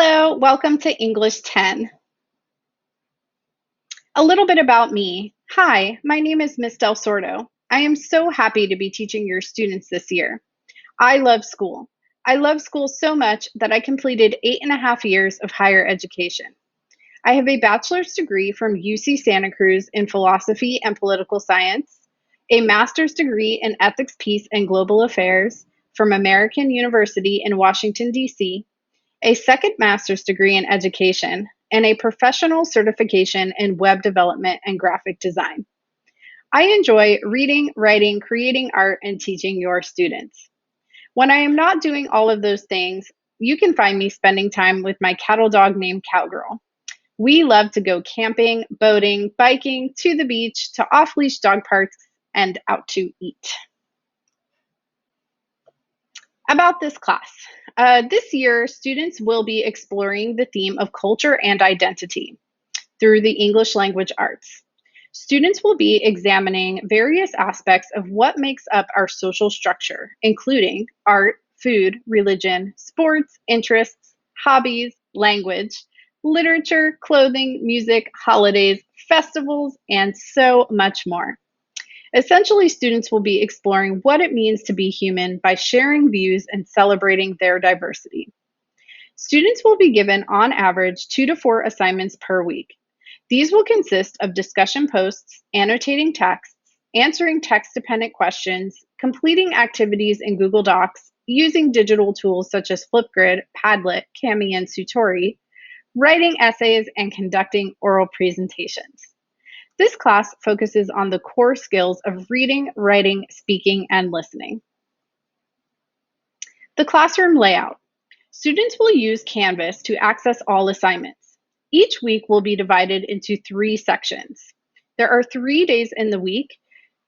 Hello, welcome to English 10. A little bit about me. Hi, my name is Miss Del Sordo. I am so happy to be teaching your students this year. I love school. I love school so much that I completed 8.5 years of higher education. I have a bachelor's degree from UC Santa Cruz in philosophy and political science, a master's degree in ethics, peace, and global affairs from American University in Washington, D.C., a second master's degree in education, and a professional certification in web development and graphic design. I enjoy reading, writing, creating art, and teaching your students. When I am not doing all of those things, you can find me spending time with my cattle dog named Cowgirl. We love to go camping, boating, biking, to the beach, to off leash dog parks, and out to eat. About this class. This year, students will be exploring the theme of culture and identity through the English language arts. Students will be examining various aspects of what makes up our social structure, including art, food, religion, sports, interests, hobbies, language, literature, clothing, music, holidays, festivals, and so much more. Essentially, students will be exploring what it means to be human by sharing views and celebrating their diversity. Students will be given, on average, 2 to 4 assignments per week. These will consist of discussion posts, annotating texts, answering text-dependent questions, completing activities in Google Docs, using digital tools such as Flipgrid, Padlet, Kami, and Sutori, writing essays, and conducting oral presentations. This class focuses on the core skills of reading, writing, speaking, and listening. The classroom layout. Students will use Canvas to access all assignments. Each week will be divided into 3 sections. There are 3 days in the week,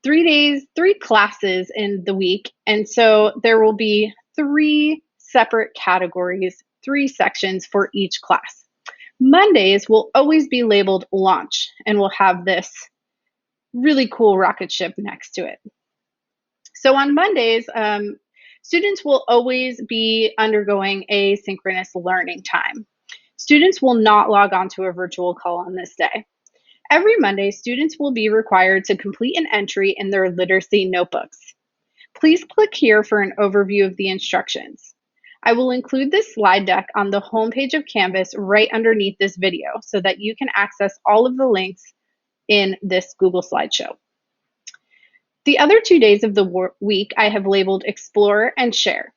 3 classes in the week, and so there will be 3 separate categories, 3 sections for each class. Mondays will always be labeled launch and will have this really cool rocket ship next to it. So on Mondays, students will always be undergoing asynchronous learning time. Students will not log on to a virtual call on this day. Every Monday, students will be required to complete an entry in their literacy notebooks. Please click here for an overview of the instructions. I will include this slide deck on the homepage of Canvas right underneath this video so that you can access all of the links in this Google Slideshow. The other 2 days of the week I have labeled Explore and Share.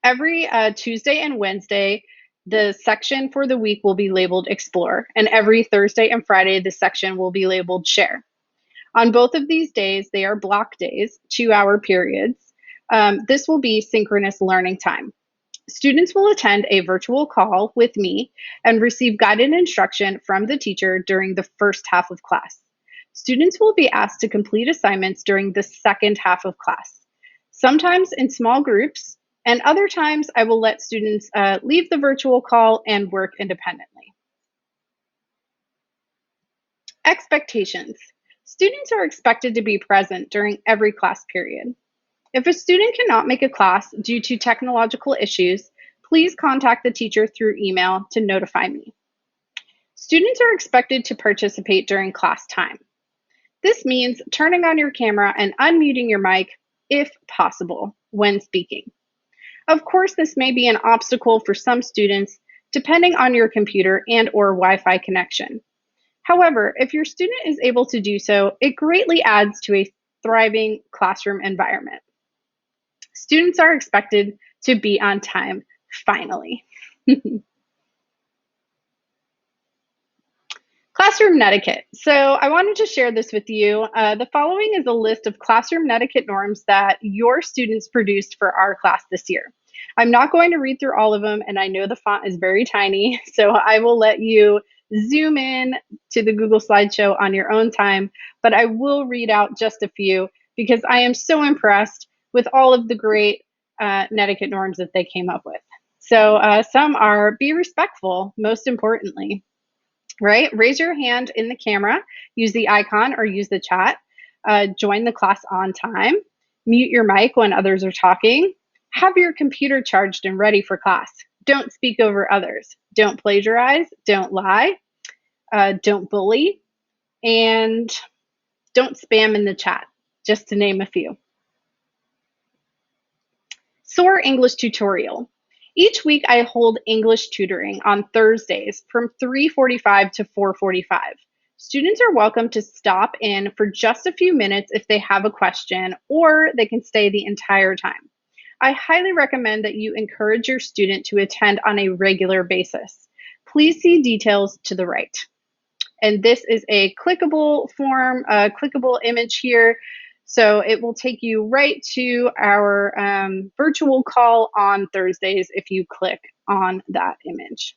Every Tuesday and Wednesday, the section for the week will be labeled Explore, and every Thursday and Friday, the section will be labeled Share. On both of these days, they are block days, 2-hour periods. This will be synchronous learning time. Students will attend a virtual call with me and receive guided instruction from the teacher during the first half of class. Students will be asked to complete assignments during the second half of class, sometimes in small groups, and other times I will let students leave the virtual call and work independently. Expectations. Students are expected to be present during every class period. If a student cannot make a class due to technological issues, please contact the teacher through email to notify me. Students are expected to participate during class time. This means turning on your camera and unmuting your mic, if possible, when speaking. Of course, this may be an obstacle for some students, depending on your computer and/or Wi-Fi connection. However, if your student is able to do so, it greatly adds to a thriving classroom environment. Students are expected to be on time, finally. Classroom netiquette. So I wanted to share this with you. The following is a list of classroom netiquette norms that your students produced for our class this year. I'm not going to read through all of them, and I know the font is very tiny, so I will let you zoom in to the Google Slideshow on your own time, but I will read out just a few because I am so impressed with all of the great netiquette norms that they came up with. So some are be respectful, most importantly, right? Raise your hand in the camera, use the icon or use the chat, join the class on time, mute your mic when others are talking, have your computer charged and ready for class. don't speak over others, don't plagiarize, don't lie, don't bully, and don't spam in the chat, just to name a few. SOAR English tutorial. Each week I hold English tutoring on Thursdays from 3:45 to 4:45. Students are welcome to stop in for just a few minutes if they have a question, or they can stay the entire time. I highly recommend that you encourage your student to attend on a regular basis. Please see details to the right. And this is a clickable form, a clickable image here. So it will take you right to our virtual call on Thursdays if you click on that image.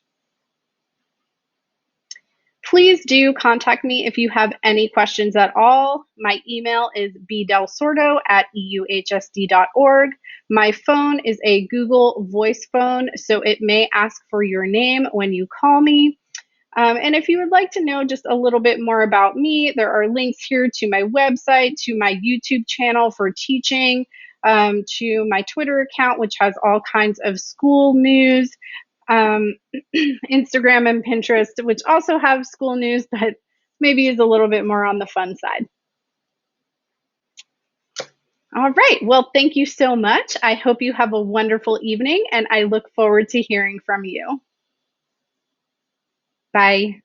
Please do contact me if you have any questions at all. My email is bdelsordo@euhsd.org. My phone is a Google voice phone, so it may ask for your name when you call me. And if you would like to know just a little bit more about me, there are links here to my website, to my YouTube channel for teaching, to my Twitter account, which has all kinds of school news, Instagram and Pinterest, which also have school news, but maybe is a little bit more on the fun side. All right. Well, thank you so much. I hope you have a wonderful evening, and I look forward to hearing from you. Bye.